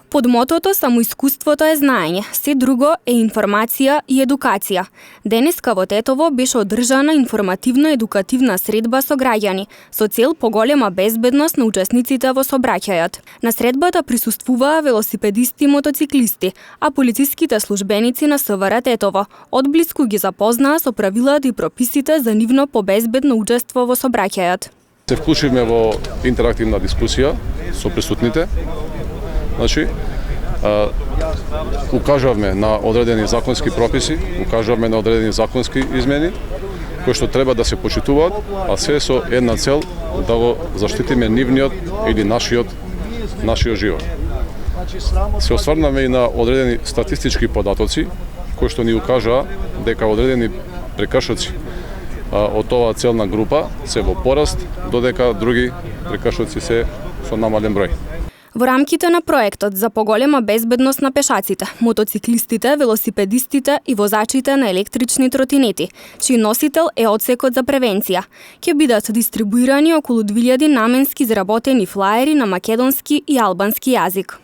Под мотото "Самоискуството е знаење, се друго е информација и едукација". Денеска во Тетово беше одржана информативно-едукативна средба со граѓани, со цел поголема безбедност на учесниците во сообраќајот. На средбата присуствуваа велосипедисти и мотоциклисти, а полициските службеници на СВР Тетово одблиску ги запознаа со правилата и прописите за нивно побезбедно учество во сообраќајот. Се вклучивме во интерактивна дискусија со присутните. Значи, укажавме на одредени законски прописи, укажавме на одредени законски измени, кои што треба да се почитуваат, а се со една цел да го заштитиме нивниот или нашиот живот. Се осврнаме и на одредени статистички податоци, кои што ни укажаа дека одредени прекршоци од оваа целна група се во пораст, додека други прекршоци се со намален број. Во рамките на проектот за поголема безбедност на пешаците, мотоциклистите, велосипедистите и возачите на електрични тротинети, чиј носител е одсекот за превенција, ќе бидат дистрибуирани околу 2000 наменски изработени флаери на македонски и албански јазик.